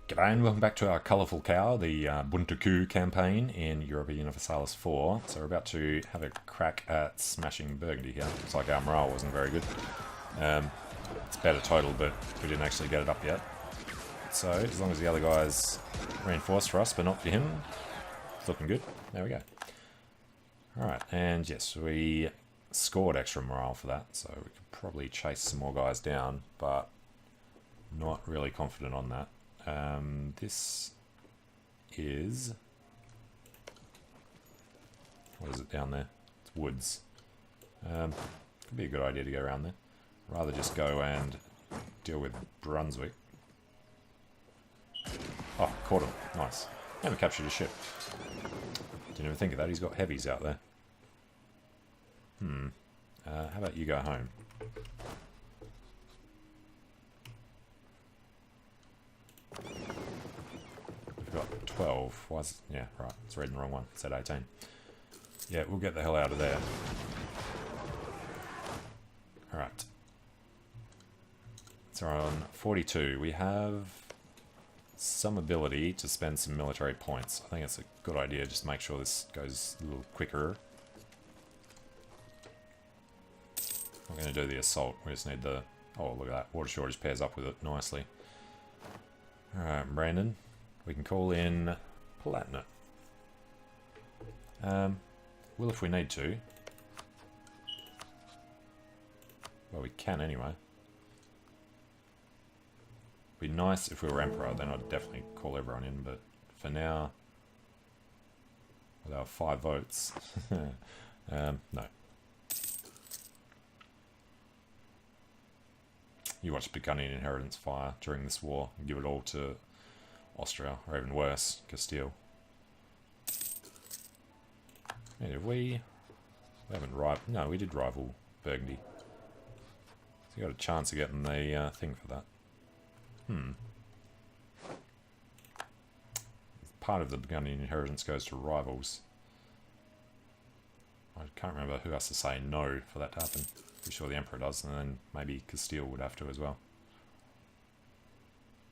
G'day and welcome back to our colourful cow, the Bunte Kuh campaign in Europa Universalis 4. So we're about to have a crack at smashing Burgundy here. Looks like our morale wasn't very good. It's better total, but we didn't actually get it up yet. So as long as the other guys reinforce for us, but not for him, it's looking good. There we go. Alright, and yes, we scored extra morale for that, so we could probably chase some more guys down, but not really confident on that. This is... what is it down there? It's woods. Could be a good idea to go around there. Rather just go and deal with Brunswick. Oh, caught him. Nice. Never captured a ship. Didn't even think of that. He's got heavies out there. How about you go home? We've got 12. Why is it? Yeah, right. It's reading the wrong one. It's at 18. Yeah, we'll get the hell out of there. Alright. So we're on 42. We have some ability to spend some military points. I think it's a good idea. Just make sure this goes a little quicker. I'm going to do the assault. We just need the... oh, look at that. Water shortage pairs up with it nicely. Alright, Brandon. We can call in Palatinate. Well, if we need to. Well, we can anyway. Be nice if we were Emperor, then I'd definitely call everyone in, but for now, with our 5 votes, no. You watch Burgundian Inheritance fire during this war and give it all to Austria, or even worse, Castile. And did we haven't rival... no, we did rival Burgundy. So you got a chance of getting the thing for that. Part of the Burgundian Inheritance goes to rivals. I can't remember who has to say no for that to happen. Pretty sure the Emperor does, and then maybe Castile would have to as well.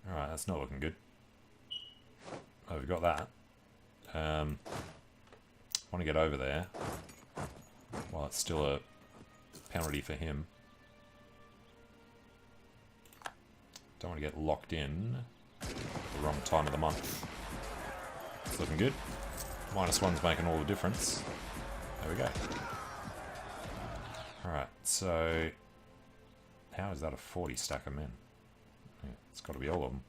Alright, that's not looking good. Oh, we've got that. Want to get over there. Well, it's still a penalty for him. Don't want to get locked in at the wrong time of the month. It's looking good. -1's making all the difference. There we go. Alright, so how is that a 40 stack of men? Yeah, it's got to be all of them.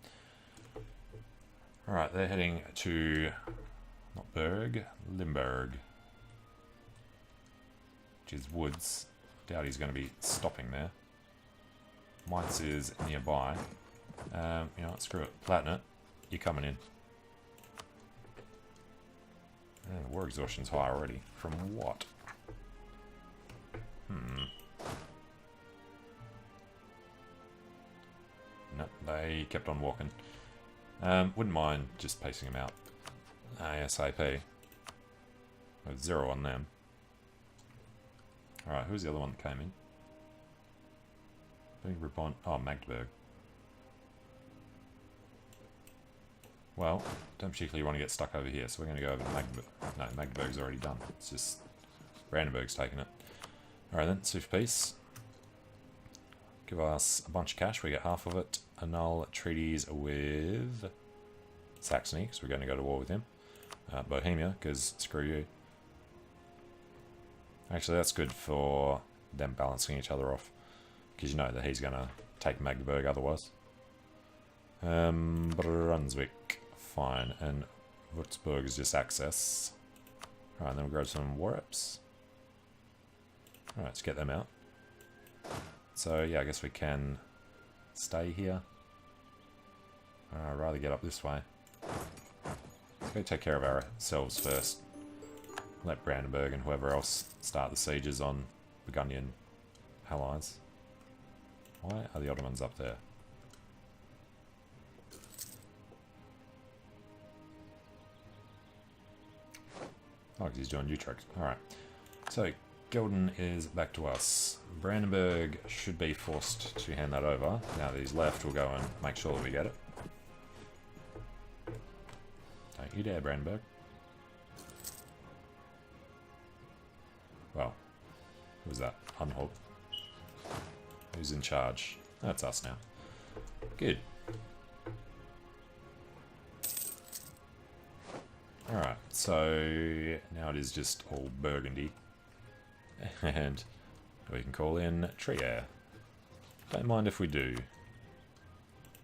Alright, they're heading to, not Berg, Limburg, which is woods. Doubt he's going to be stopping there. Mainz is nearby. You know what, screw it. Palatinate, you're coming in. And war exhaustion's high already. From what? Nope, they kept on walking. Wouldn't mind just pacing them out ASAP. With 0 on them. Alright, who's the other one that came in? Oh, Magdeburg. Well, don't particularly want to get stuck over here, so we're going to go over to Magdeburg. No, Magdeburg's already done. It's just Brandenburg's taking it. Alright then, super peace. Give us a bunch of cash, we get half of it. Annul treaties with Saxony, because we're going to go to war with him. Bohemia, because screw you. Actually, that's good for them balancing each other off. Because you know that he's going to take Magdeburg otherwise. Brunswick, fine. And Würzburg is just access. Alright, then we'll grab some war reps. Alright, let's get them out. So, yeah, I guess we can stay here. I'd rather get up this way. Let's go take care of ourselves first. Let Brandenburg and whoever else start the sieges on Burgundian allies. Why are the Ottomans up there? Oh, because he's doing Utrecht. Alright. So, Gelden is back to us. Brandenburg should be forced to hand that over. Now that he's left, we'll go and make sure that we get it. you dare, Brandenburg. Well, who's that? Unhook. Who's in charge? That's us now. Good. Alright, so now it is just all Burgundy. And we can call in Trier. Don't mind if we do.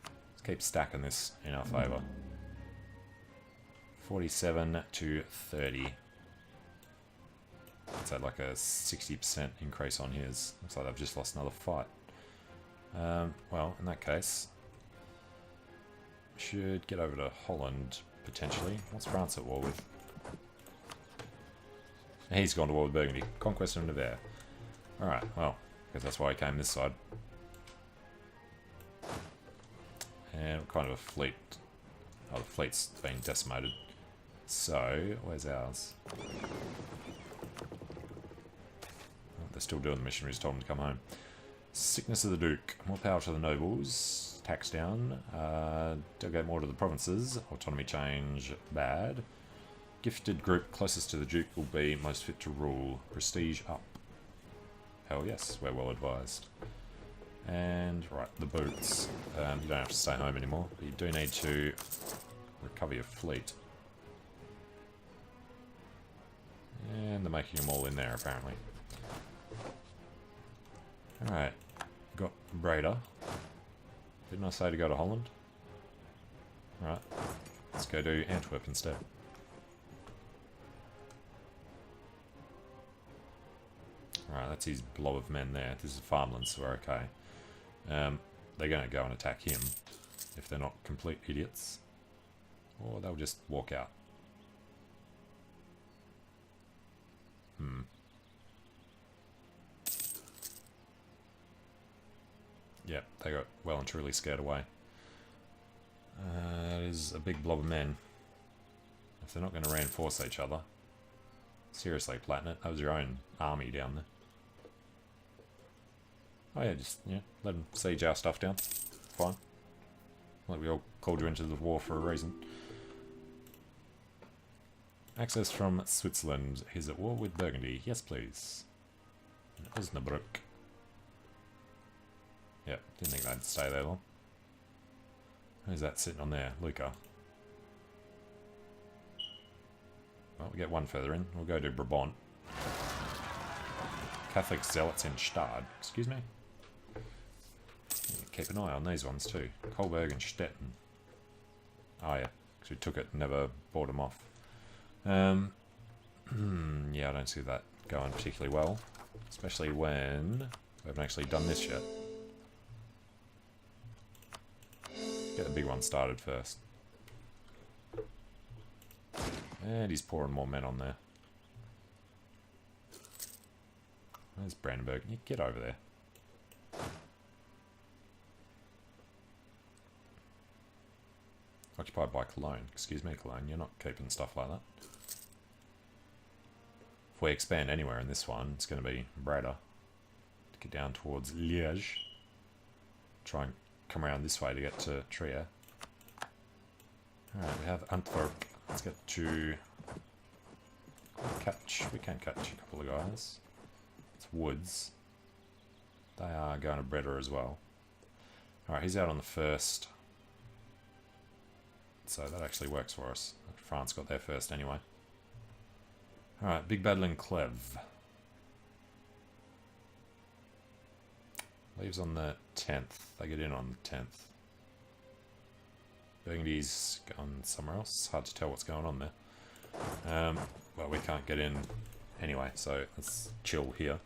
Let's keep stacking this in our favour. 47 to 30. That's at like a 60% increase on his. Looks like they've just lost another fight. Well, in that case, should get over to Holland, potentially. What's France at war with? He's gone to war with Burgundy. Conquest of Nevers. Alright, well, because that's why he came this side. And what kind of a fleet? Oh, the fleet's been decimated. So, where's ours? Oh, they're still doing the missionaries, told them to come home. Sickness of the Duke. More power to the nobles. Tax down. Delegate more to the provinces. Autonomy change. Bad. Gifted group closest to the Duke will be most fit to rule. Prestige up. Hell yes, we're well advised. And, right, the boots. You don't have to stay home anymore, but you do need to recover your fleet. And they're making them all in there, apparently. Alright, got Breda. Didn't I say to go to Holland? Alright, let's go to Antwerp instead. Alright, that's his blob of men there. This is farmlands, so we're okay. They're going to go and attack him if they're not complete idiots. Or they'll just walk out. Yep, they got well and truly scared away. That is a big blob of men. If they're not going to reinforce each other. Seriously, Platinum, that was your own army down there. Oh yeah, just, yeah, let them siege our stuff down. Fine. Like we all called you into the war for a reason. Access from Switzerland. He's at war with Burgundy. Yes, please. Osnabrück. Yep, didn't think they'd stay there long. Who's that sitting on there? Luca. Well, we get one further in. We'll go to Brabant. Catholic zealots in Stade. Excuse me? Keep an eye on these ones too. Kolberg and Stettin. Oh yeah, because we took it and never bought them off. Yeah, I don't see that going particularly well. Especially when we haven't actually done this yet. Get the big one started first. And he's pouring more men on there. Where's Brandenburg? You get over there. Occupied by Cologne. Excuse me, Cologne. You're not keeping stuff like that. If we expand anywhere in this one, it's going to be Breda. To get down towards Liège. Try and come around this way to get to Trier. Alright, we have Antwerp. Let's get to catch. We can catch a couple of guys. It's woods. They are going to Breda as well. Alright, he's out on the first. So that actually works for us. France got there first anyway. Alright, big battle in Clèves. Leaves on the 10th. They get in on the 10th. Burgundy's gone somewhere else. It's hard to tell what's going on there. Well, we can't get in anyway, so let's chill here.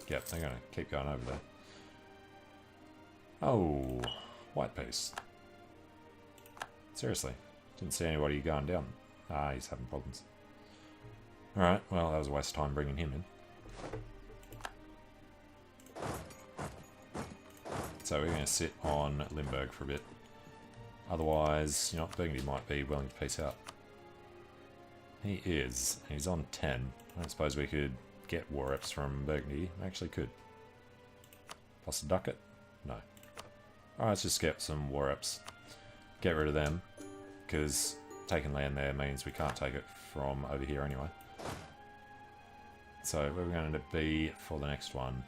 Yep, they're going to keep going over there. Oh, white piece. Seriously, didn't see anybody going down. Ah, he's having problems. Alright, well, that was a waste of time bringing him in. So we're going to sit on Limburg for a bit. Otherwise, you know, Burgundy might be willing to peace out. He is. He's on 10. I don't suppose we could get war reps from Burgundy. Actually could. Plus a ducat? No. Alright, let's just get some war reps. Get rid of them, because taking land there means we can't take it from over here anyway. So where are we going to be for the next one?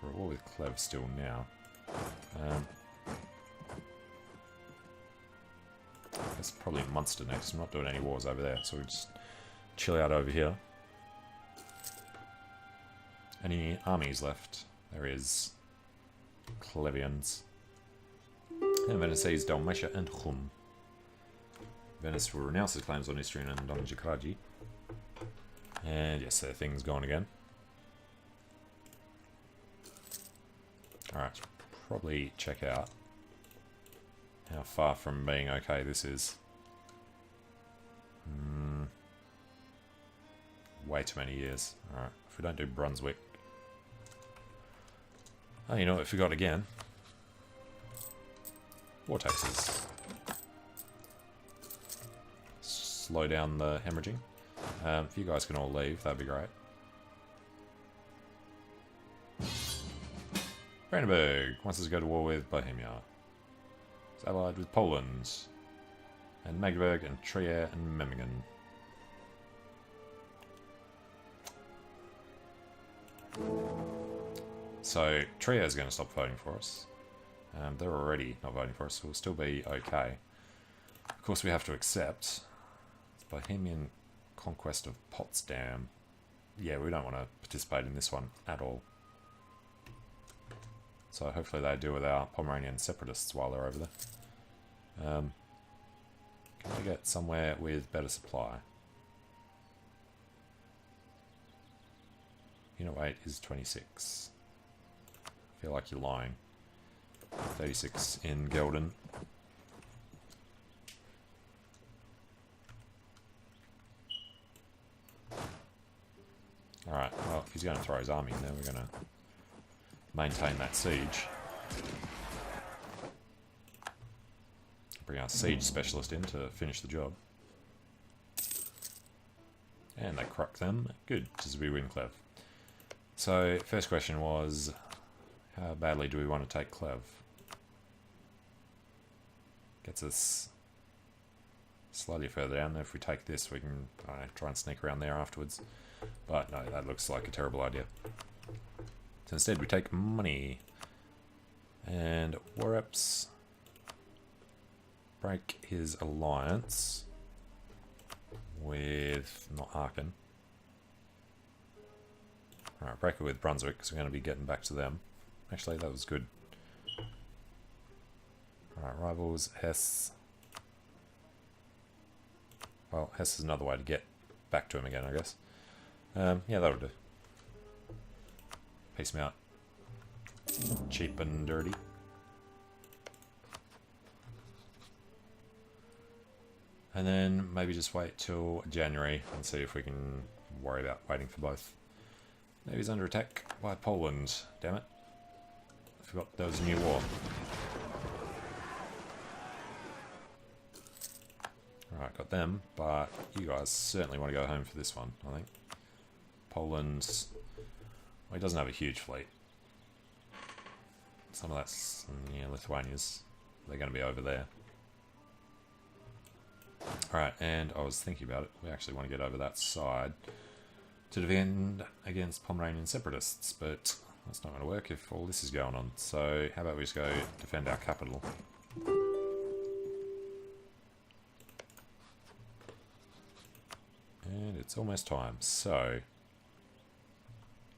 We're at war with Clev still now. It's probably Munster next. I'm not doing any wars over there, so we'll just chill out over here. Any armies left? There is Clevians. And Venice's Dalmatia and Khum. Venice will renounce his claims on Istrian and Donjikraji. And yes, their thing's gone again. Alright, probably check out how far from being okay this is. Way too many years. Alright, if we don't do Brunswick. Oh, you know what I forgot again? War taxes. Slow down the hemorrhaging. If you guys can all leave, that'd be great. Brandenburg wants us to go to war with Bohemia. It's allied with Poland. And Magdeburg and Trier and Memmingen. So Trier is going to stop voting for us. They're already not voting for us, so we'll still be okay. Of course we have to accept. It's Bohemian conquest of Potsdam. Yeah, we don't want to participate in this one at all. So hopefully they deal with our Pomeranian separatists while they're over there. Can I get somewhere with better supply? Unit weight is 26. I feel like you're lying. 36 in Gelden. Alright, well, if he's going to throw his army in there, we're going to maintain that siege. Bring our siege specialist in to finish the job. And they cruck them. Good, just we win Clev. So, first question was, how badly do we want to take Clev? Gets us slightly further down. If we take this, we can try and sneak around there afterwards. But no, that looks like a terrible idea. So instead we take money. And war reps. Break his alliance with, not Aachen. Alright, break it with Brunswick, because we're going to be getting back to them. Actually, that was good. Alright, rivals, Hesse. Well, Hesse is another way to get back to him again, I guess. Yeah, that'll do. Peace me out. Cheap and dirty. And then maybe just wait till January and see if we can worry about waiting for both. Navy's under attack by Poland. Damn it. I forgot there was a new war. Alright, got them, but you guys certainly want to go home for this one, I think. Poland's... well, he doesn't have a huge fleet. Some of that's... yeah, Lithuania's. They're going to be over there. Alright, and I was thinking about it. We actually want to get over that side to defend against Pomeranian separatists, but that's not going to work if all this is going on. So how about we just go defend our capital? And it's almost time, so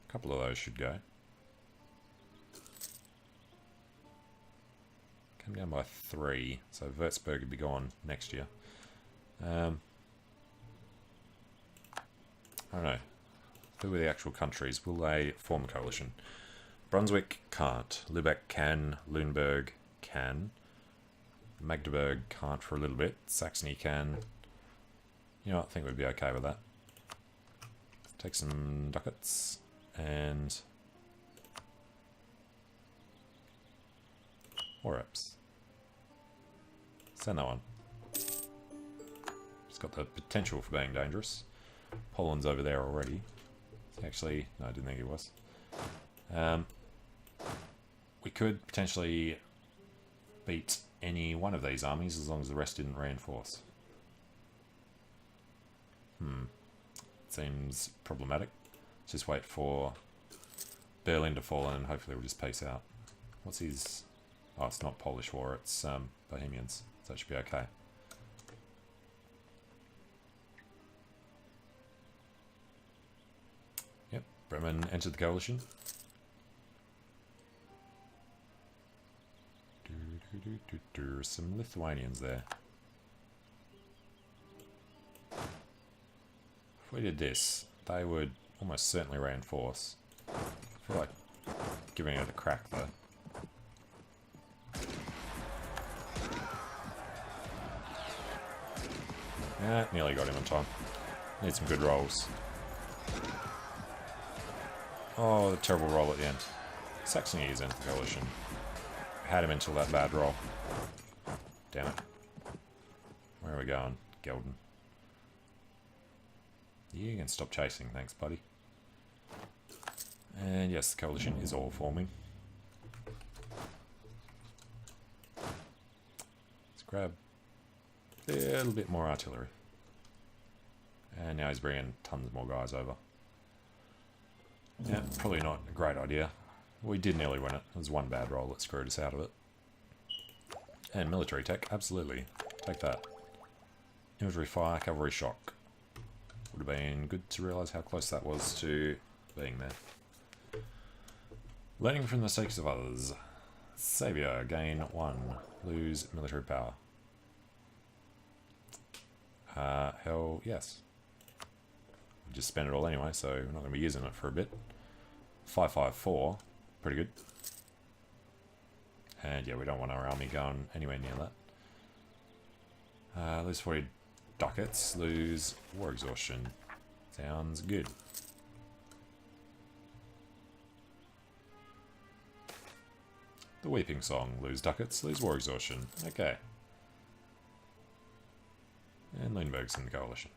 a couple of those should go. Come down by 3, so Würzburg would be gone next year. I don't know. Who are the actual countries? Will they form a coalition? Brunswick can't. Lübeck can. Lüneburg can. Magdeburg can't for a little bit. Saxony can. You know, I think we'd be okay with that. Take some ducats and war reps. Send that one. It's got the potential for being dangerous. Poland's over there already. Actually, no, I didn't think it was. we could potentially beat any one of these armies as long as the rest didn't reinforce. Seems problematic. Let's just wait for Berlin to fall in and hopefully we'll just peace out. What's his... Oh, it's not Polish War, it's Bohemians, so that should be okay. Yep, Bremen entered the coalition. Some Lithuanians there. If we did this, they would almost certainly reinforce. I feel like giving it a crack though. Yeah, nearly got him on time. Need some good rolls. Oh, the terrible roll at the end. Saxony is in the coalition. Had him until that bad roll. Damn it. Where are we going? Gelden. You can stop chasing, thanks buddy. And yes, the coalition is all forming. Let's grab a little bit more artillery. And now he's bringing tons more guys over. Yeah, probably not a great idea. We did nearly win it. It was one bad roll that screwed us out of it. And military tech, absolutely. Take that. Infantry fire, cavalry shock. Would have been good to realise how close that was to being there. Learning from the mistakes of others. Saviour, gain 1. Lose military power. Hell yes. We just spent it all anyway, so we're not going to be using it for a bit. 554, pretty good. And yeah, we don't want our army going anywhere near that. Lose 40 ducats, lose war exhaustion. Sounds good. The Weeping Song, lose ducats, lose war exhaustion. Okay. And Lüneburg's in the coalition.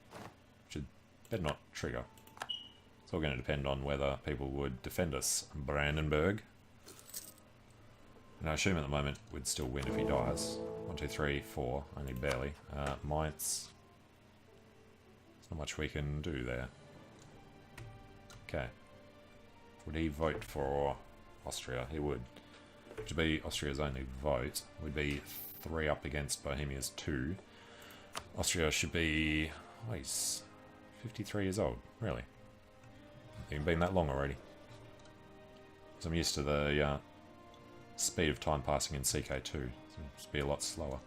Should better not trigger. It's all going to depend on whether people would defend us. Brandenburg. And I assume at the moment we'd still win if he dies. 1, 2, 3, 4, only barely. Mainz. There's not much we can do there. Okay. Would he vote for Austria? He would. Which would be Austria's only vote. Would be 3 up against Bohemia's 2. Austria should be... Oh, he's 53 years old. Really? It's been that long already. So I'm used to the speed of time passing in CK2. So it must be a lot slower.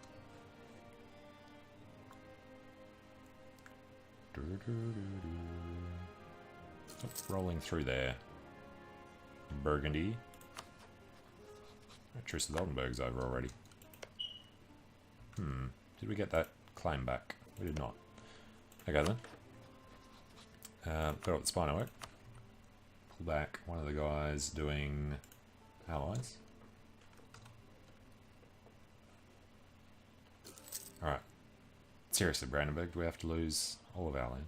Stop rolling through there. Burgundy. Truce of Oldenburg's over already. Did we get that claim back? We did not. Okay then. Got up the spy network. Pull back one of the guys doing allies. Alright. Seriously, Brandenburg, do we have to lose all of our land?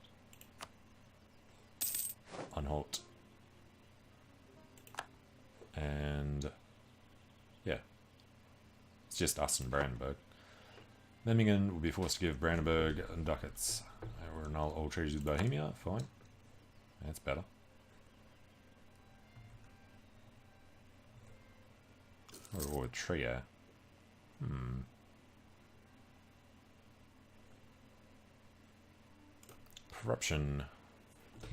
Anhalt. And... yeah. It's just us and Brandenburg. Memmingen will be forced to give Brandenburg ducats. We're annul all treaties with Bohemia. Fine. That's better. Or Trier. Corruption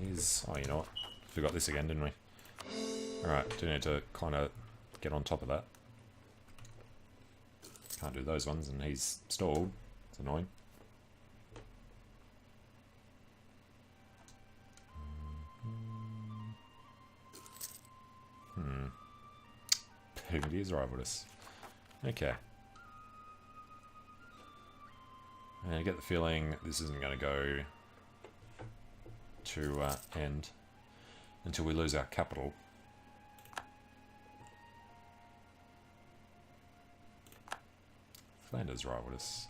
is... oh, you know what? Forgot this again, didn't we? Alright, do need to kind of get on top of that. Can't do those ones, and he's stalled. It's annoying. Burgundy has rivaled us. Okay. And I get the feeling this isn't going to go to end until we lose our capital. Flanders rivaled us.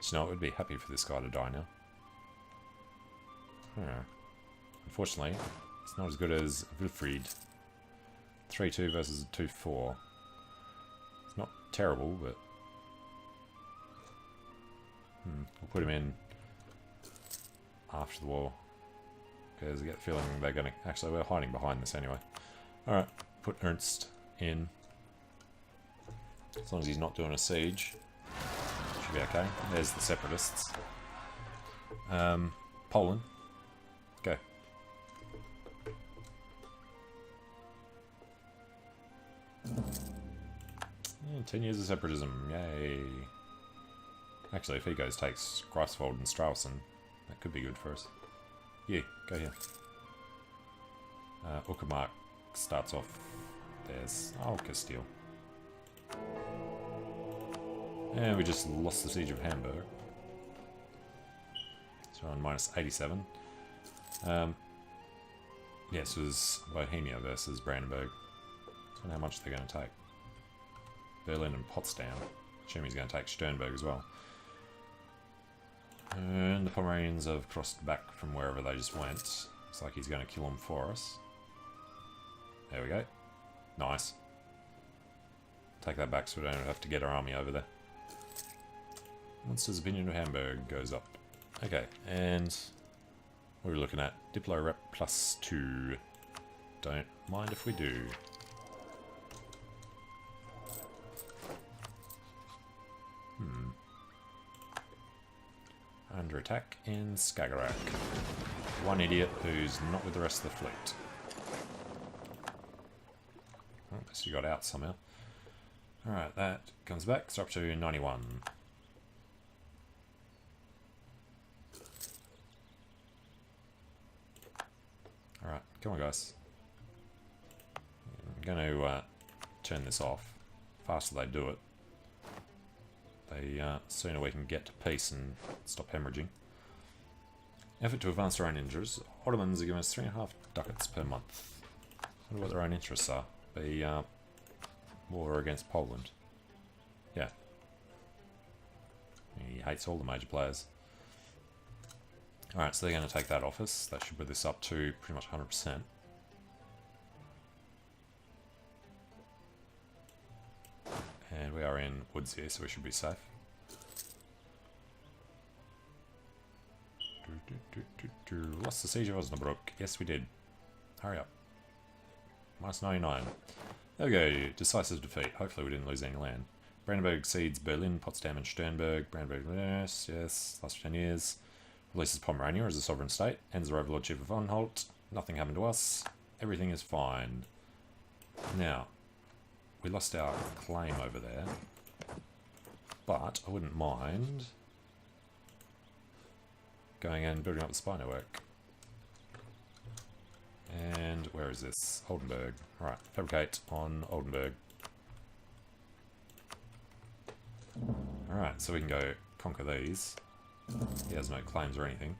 So you know, I would be happy for this guy to die now. Unfortunately, It's not as good as Wilfried. 3-2 versus 2-4. It's not terrible, but... we'll put him in after the war. Because I get the feeling they're going to... Actually, we're hiding behind this anyway. Alright, put Ernst in. As long as he's not doing a siege. Should be okay. There's the separatists. Poland. Go. Yeah, 10 years of separatism. Yay. Actually, if he goes takes Greifswald and Straussen, that could be good for us. Yeah, go here. Uckermark starts off. There's... Oh, Castile. And we just lost the siege of Hamburg. So on minus 87. Yeah, this was Bohemia versus Brandenburg. I don't know how much they're going to take. Berlin and Potsdam. Assume he's going to take Sternberg as well. And the Pomeranians have crossed back from wherever they just went. Looks like he's going to kill them for us. There we go. Nice. Take that back so we don't have to get our army over there. Monster's opinion of Hamburg goes up. Okay, and what are we looking at? Diplo rep +2. Don't mind if we do. Under attack in Skagerrak. One idiot who's not with the rest of the fleet. Oh, so you got out somehow. Alright, that comes back. It's up to 91. Alright, come on guys. I'm going to turn this off. The faster they do it, the sooner we can get to peace and stop hemorrhaging. Effort to advance their own interests. Ottomans are giving us 3.5 ducats per month. I wonder what their own interests are. Be war against Poland. Yeah. He hates all the major players. Alright, so they're going to take that office. That should put this up to pretty much 100%. And we are in woods here, so we should be safe. Lost the siege of Osnabrück. Yes, we did. Hurry up. Minus 99. There we go. Decisive defeat. Hopefully we didn't lose any land. Brandenburg cedes Berlin, Potsdam and Sternberg. Brandenburg, yes, last for 10 years. Releases Pomerania as a sovereign state. Ends the overlordship of Anhalt. Nothing happened to us. Everything is fine. Now, we lost our claim over there. But I wouldn't mind going and building up the spy network. And where is this? Oldenburg. Right, fabricate on Oldenburg. Alright, so we can go conquer these. He has no claims or anything.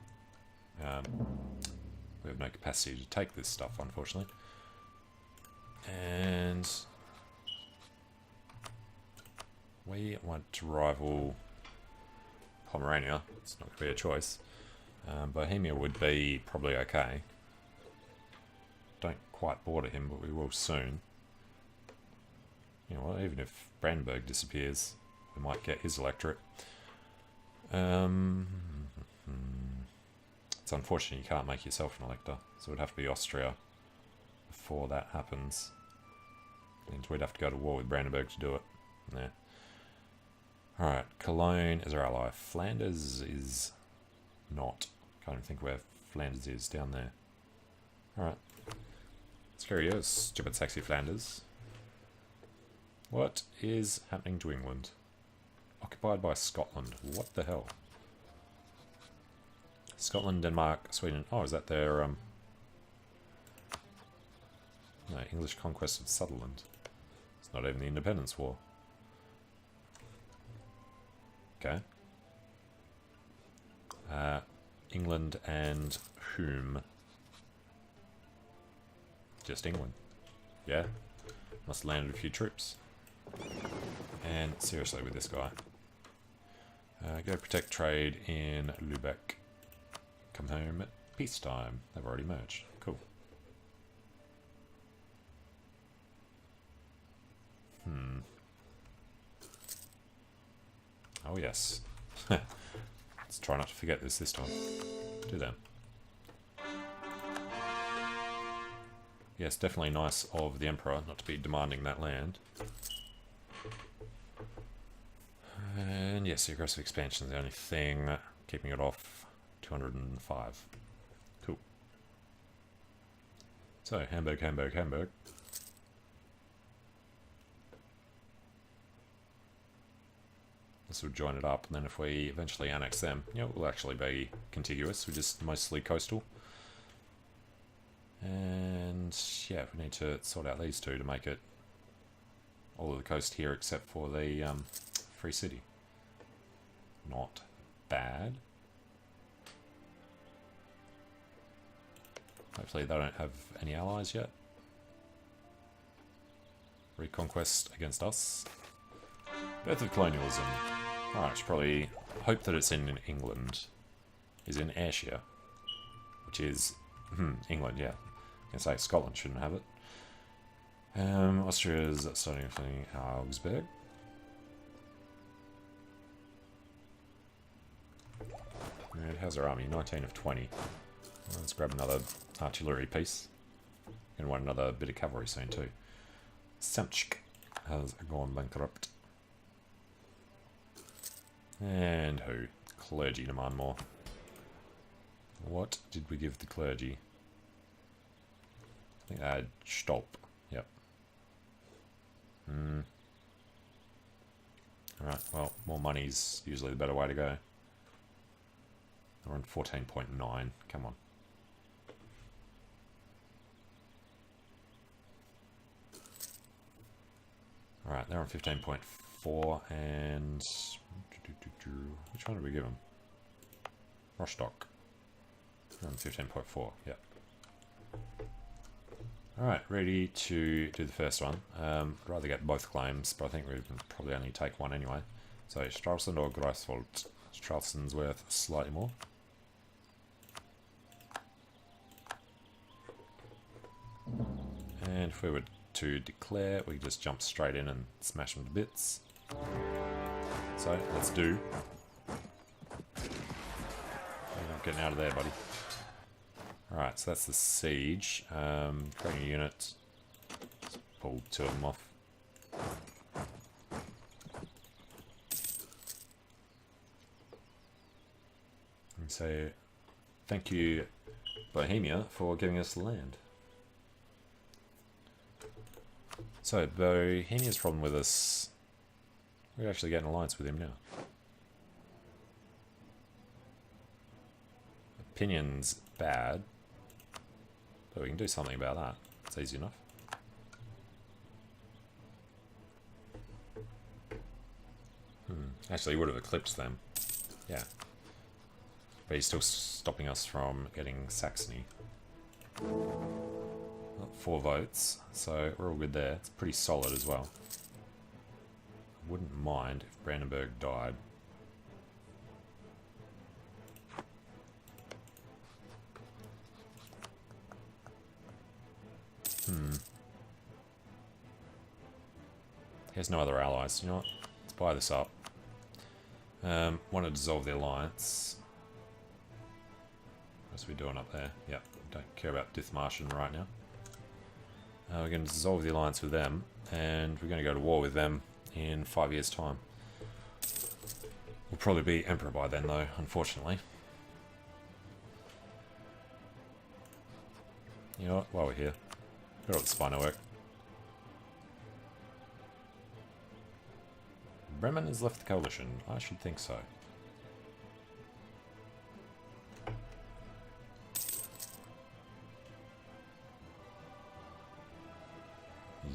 We have no capacity to take this stuff, unfortunately. And we want to rival Pomerania. It's not going to be a choice. Bohemia would be probably okay. Don't quite border him, but we will soon. You know what, even if Brandenburg disappears, we might get his electorate. It's unfortunate you can't make yourself an elector, so it would have to be Austria before that happens. Means we'd have to go to war with Brandenburg to do it. Yeah. Alright, Cologne is our ally. Flanders is not. Can't even think where Flanders is, down there. Alright. Scary you, stupid sexy Flanders. What is happening to England? Occupied by Scotland. What the hell? Scotland, Denmark, Sweden. Oh, is that their no, English conquest of Sutherland. It's not even the Independence War. Okay. England and whom? Just England. Yeah. Must have landed a few troops. And seriously with this guy. Go protect trade in Lübeck. Come home at peacetime. They've already merged. Cool. Oh yes. Let's try not to forget this time. Do that. Yes, definitely nice of the Emperor not to be demanding that land. And yes, the aggressive expansion is the only thing keeping it off. 205. Cool. So, Hamburg, Hamburg, Hamburg. This would join it up, and then if we eventually annex them, you know, it will actually be contiguous. We're just mostly coastal. And yeah, we need to sort out these two to make it all of the coast here except for the free city. Not bad. Hopefully they don't have any allies yet. Reconquest against us. Birth of colonialism. Alright, I should probably hope that it's in England. Is in Ayrshire. Which is England, yeah. I can say Scotland shouldn't have it. Austria's starting fleeing Augsburg. And how's our army? 19 of 20. Let's grab another artillery piece. And want another bit of cavalry soon too. Semchk has gone bankrupt. And who? Clergy demand more. What did we give the clergy? I think they had Stolp. Yep. Alright, well, more money's usually the better way to go. We're on 14.9. Come on. Alright, they're on 15.4 and... Which one did we give them? Rostock. They're on 15.4, yep. Alright, ready to do the first one. I'd rather get both claims, but I think we can probably only take one anyway. So, Stralsund or Greifswald? Stralsund's worth slightly more. And if we were to declare, we could just jump straight in and smash them to bits. So, let's do. You're not getting out of there, buddy. Alright, so that's the siege. Creating a unit. Let's pull two of them off. And say, thank you, Bohemia, for giving us the land. So, Bohemia's problem with us... We're actually getting an alliance with him now. Opinion's bad. But we can do something about that. It's easy enough. Actually, he would have eclipsed them. Yeah. But he's still stopping us from getting Saxony. 4 votes, so we're all good there. It's pretty solid as well. I wouldn't mind if Brandenburg died. He has no other allies. You know what? Let's buy this up. Want to dissolve the alliance. What's we doing up there? Yep, don't care about Dithmarschen right now. We're going to dissolve the alliance with them, and we're going to go to war with them in 5 years' time. We'll probably be emperor by then, though, unfortunately. You know what? While we're here, got all the spino work. Bremen has left the coalition. I should think so.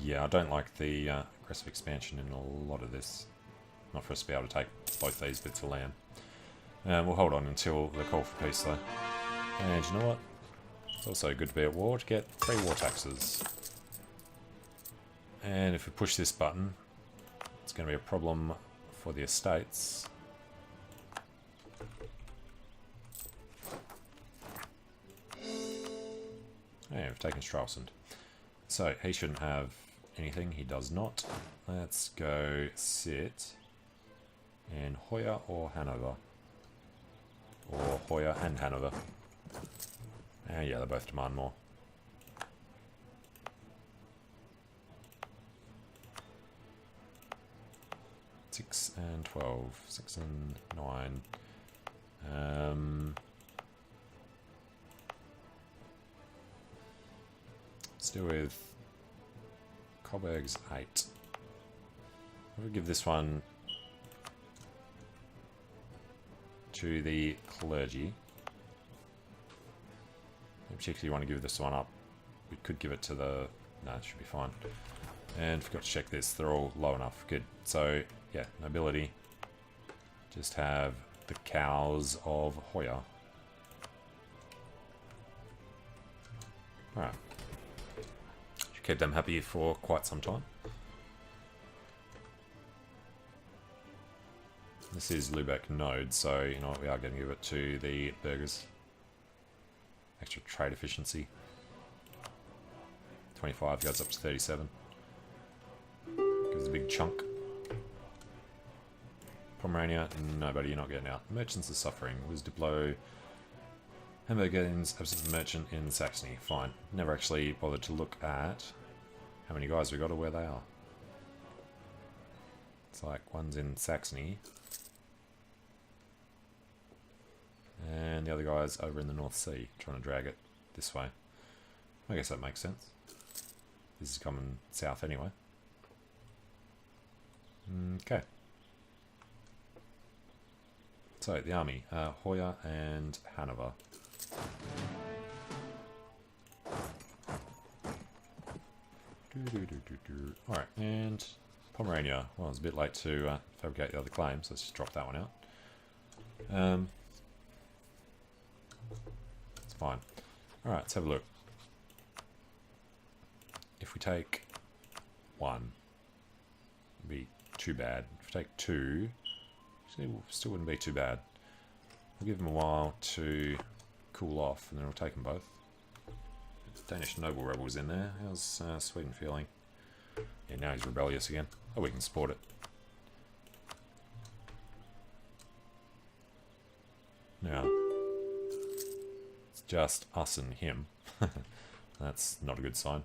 Yeah, I don't like the aggressive expansion in a lot of this. Not for us to be able to take both these bits of land. We'll hold on until the call for peace, though. And you know what? It's also good to be at war to get free war taxes. And if we push this button, it's going to be a problem for the estates. And we've taken Stralsund. So he shouldn't have anything. He does not. Let's go sit in Hoya or Hanover. Or Hoya and Hanover. Yeah, they both demand more. Six and 12. 6 and 9. Let's do with Coburg's 8. I'm going to give this one to the clergy. I particularly want to give this one up. We could give it to the... No, it should be fine. And forgot to check this. They're all low enough. Good. So, yeah, nobility. Just have the cows of Hoya. Alright. Should keep them happy for quite some time. This is Lübeck node, so you know what, we are going to give it to the burgers. Extra trade efficiency. 25 goes up to 37. Gives a big chunk. Pomerania, nobody, you're not getting out. Merchants are suffering. Was Diplo. Hamburger gains absent merchant in Saxony. Fine. Never actually bothered to look at how many guys we got or where they are. It's like one's in Saxony. And the other guy's over in the North Sea, trying to drag it this way. I guess that makes sense. This is coming south anyway. Okay. So, the army. Hoya and Hanover. Alright, and Pomerania. Well, it's a bit late to fabricate the other claims. Let's just drop that one out. It's fine. Alright, let's have a look. If we take 1, it'd be too bad. If we take 2, still wouldn't be too bad. We'll give them a while to cool off, and then we'll take them both. Danish noble rebels in there. How's Sweden feeling? Yeah, now he's rebellious again. Oh, we can support it. Now, it's just us and him. That's not a good sign.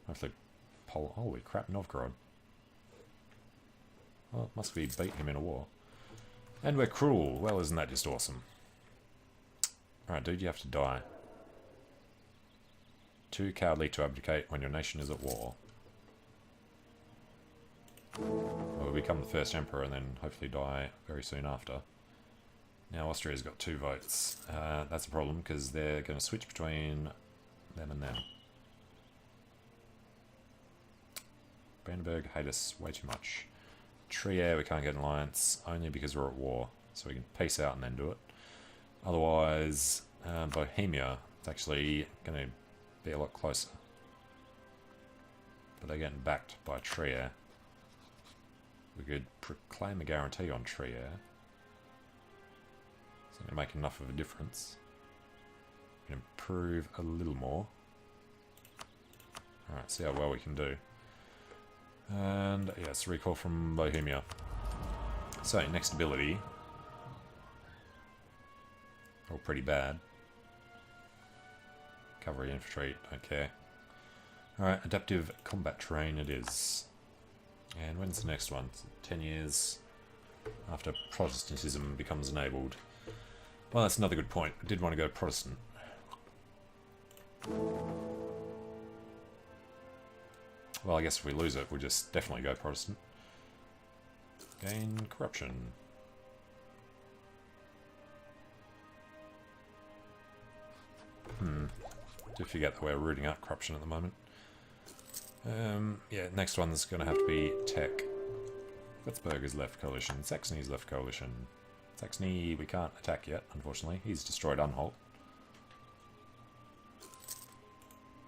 I have to holy crap, Novgorod. Well, it must be beat him in a war. And we're cruel. Well, isn't that just awesome? Alright, dude, you have to die. Too cowardly to abdicate when your nation is at war. Well, we become the first emperor and then hopefully die very soon after. Now Austria's got 2 votes. That's a problem because they're going to switch between them and them. Brandenburg hate us way too much. Trier, we can't get an alliance only because we're at war, so we can peace out and then do it. Otherwise, Bohemia, it's actually going to be a lot closer. But they're getting backed by Trier. We could proclaim a guarantee on Trier. It's going to make enough of a difference. We can improve a little more. Alright, see how well we can do. And yes, recall from Bohemia. So, next ability. All pretty bad. Cavalry, infantry, don't care. Alright, adaptive combat terrain it is. And when's the next one? 10 years after Protestantism becomes enabled. Well, that's another good point. I did want to go Protestant. Well, I guess if we lose it, we'll just definitely go Protestant. Gain corruption. Do forget that we're rooting out corruption at the moment. Yeah, next one's going to have to be tech. Würzburg's left coalition. Saxony's left coalition. Saxony, we can't attack yet, unfortunately. He's destroyed Anhalt.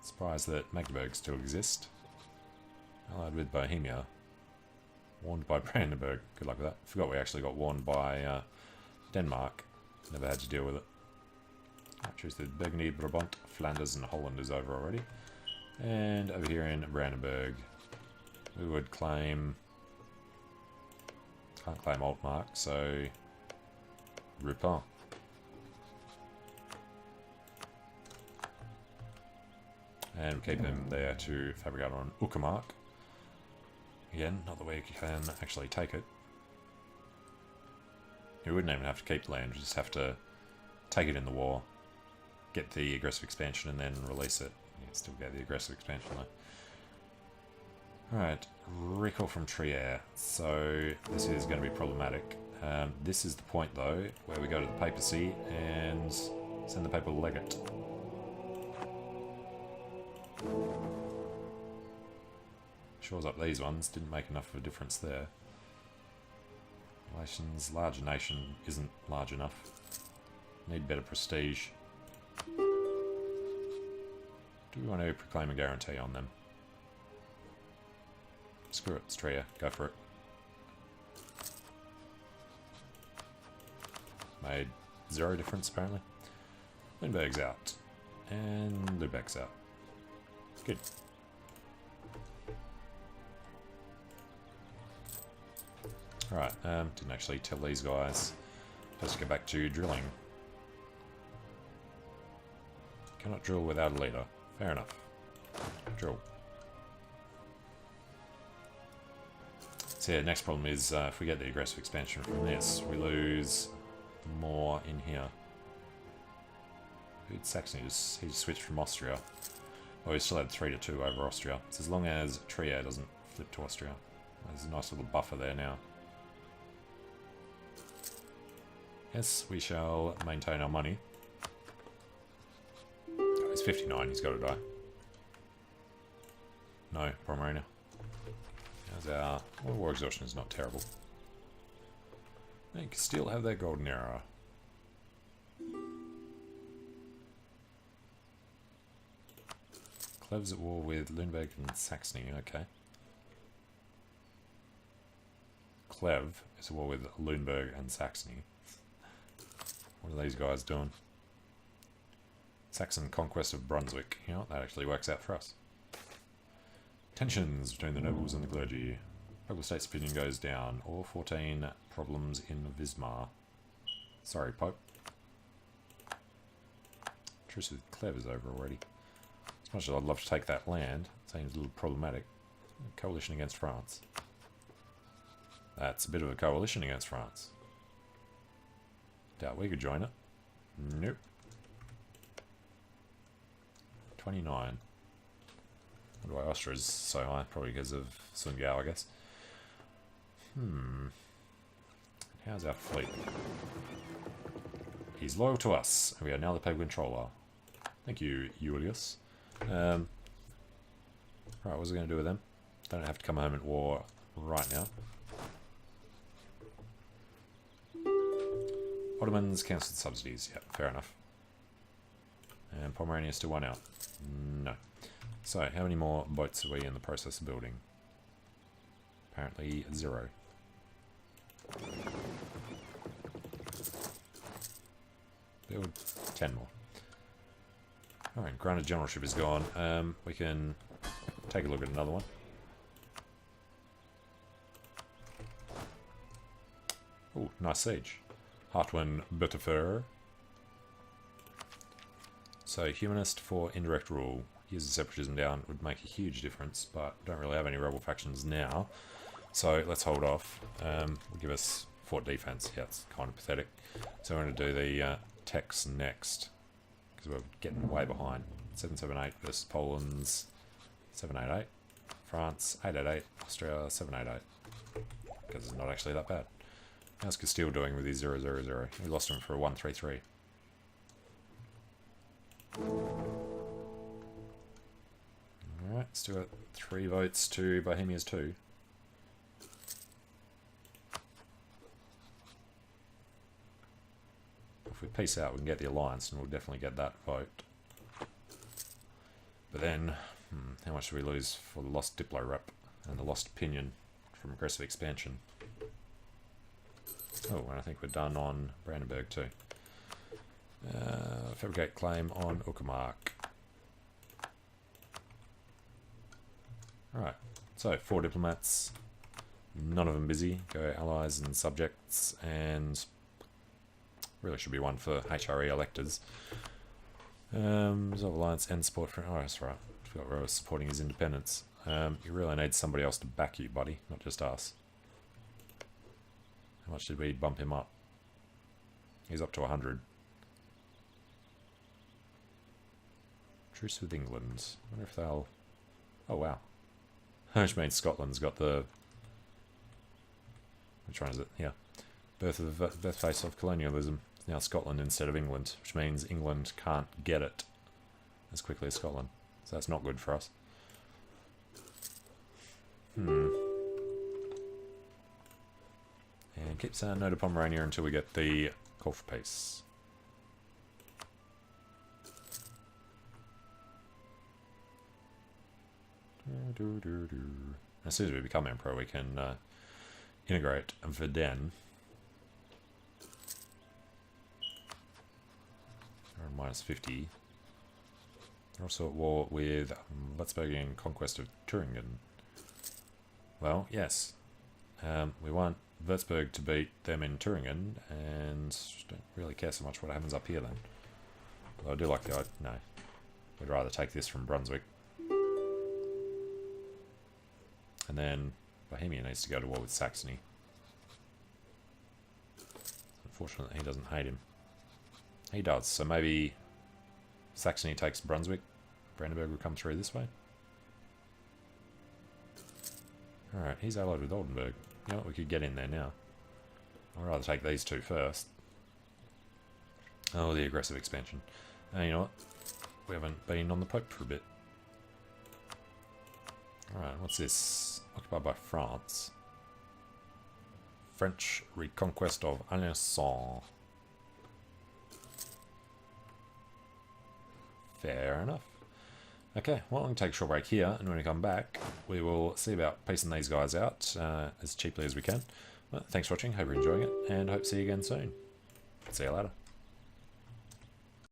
Surprised that Magdeburg still exists. Allied with Bohemia. Warned by Brandenburg. Good luck with that. Forgot we actually got warned by Denmark. Never had to deal with it. I choose the Burgundy, Brabant, Flanders and Holland is over already. And over here in Brandenburg. We would claim... Can't claim Altmark, so... Rupin. And we keep him there to fabricate on Uckermark. Again, not that we can actually take it. We wouldn't even have to keep the land, we just have to take it in the war, get the aggressive expansion, and then release it. Yeah, still get the aggressive expansion though. Alright, recall from Trier. So this is going to be problematic. This is the point though, where we go to the papacy and send the papal legate. Shores up these ones, didn't make enough of a difference there. Relations, larger nation isn't large enough. Need better prestige. Do we want to proclaim a guarantee on them? Screw it, Stria, go for it. Made 0 difference apparently. Lindbergh's out. And Lübeck's out. Good. Alright, didn't actually tell these guys. Let's get back to drilling. Cannot drill without a leader. Fair enough. Drill. So yeah, next problem is if we get the aggressive expansion from this, we lose more in here. Saxony he just switched from Austria. Well, he still had 3-2 over Austria. So as long as Trier doesn't flip to Austria. There's a nice little buffer there now. Yes, we shall maintain our money. Oh, he's 59, he's got to die. No, Pomerania. How's our... Well, war exhaustion is not terrible. They can still have their golden era. Clev's at war with Lüneburg and Saxony, okay. Clev is at war with Lüneburg and Saxony. What are these guys doing? Saxon conquest of Brunswick. You know what, that actually works out for us. Tensions between the nobles and the clergy. Local state's opinion goes down. All 14 problems in Wismar. Sorry, Pope. Truce with Clev is over already. As much as I'd love to take that land, it seems a little problematic. Coalition against France. That's a bit of a coalition against France. Doubt we could join it. Nope. 29. Why Austria is so high? Probably because of Sun Gao, I guess. How's our fleet? He's loyal to us. We are now the papal controller. Thank you, Julius. Right, what's it going to do with them? Don't have to come home at war right now. Ottomans cancelled subsidies. Yep, fair enough. And Pomerania still one out. No. So, how many more boats are we in the process of building? Apparently 0. Build 10 more. Alright, granted generalship is gone. We can take a look at another one. Oh, nice siege. Hartwin Butterfer. So, humanist for indirect rule. Use the separatism down would make a huge difference, but don't really have any rebel factions now. So let's hold off. Will give us fort defense. Yeah, it's kind of pathetic. So we're going to do the techs next, because we're getting way behind. 778 versus Poland's 788. France 888. Austria 788. Because it's not actually that bad. How's Castile doing with his 000? We lost him for a 133. Alright, still got 3 votes to Bohemia's 2. If we peace out, we can get the alliance and we'll definitely get that vote. But then, how much do we lose for the lost Diplo rep and the lost opinion from aggressive expansion? Oh, and I think we're done on Brandenburg too. Fabricate claim on Uckermark. Alright, So 4 diplomats, none of them busy. Go allies and subjects, and really should be one for HRE electors. Resolve alliance and support for. Oh, that's right. I forgot where I was supporting his independence. You really need somebody else to back you, buddy, not just us. How much did we bump him up? He's up to 100. Truce with England. I wonder if they'll... Oh, wow. Which means Scotland's got the... Which one is it? Yeah. Birthplace of colonialism. It's now Scotland instead of England, which means England can't get it as quickly as Scotland. So that's not good for us. And keep saying no to Pomerania until we get the call for peace. As soon as we become emperor, we can integrate Verden. We're on -50. They're also at war with Luxembourgian conquest of Thuringen. Well, yes. We want Würzburg to beat them in Thuringen, and don't really care so much what happens up here then. Although I do like the... No. We'd rather take this from Brunswick. And then Bohemia needs to go to war with Saxony. Unfortunately, he doesn't hate him. He does, so maybe Saxony takes Brunswick. Brandenburg will come through this way. Alright, he's allied with Oldenburg. You know what, we could get in there now. I'd rather take these two first. Oh, the aggressive expansion. You know what? We haven't been on the Pope for a bit. Alright, what's this? Occupied by France. French reconquest of Alençon. Fair enough. Okay, well, I'm going to take a short break here, and when we come back, we will see about piecing these guys out as cheaply as we can. Well, thanks for watching, hope you're enjoying it, and hope to see you again soon. See you later.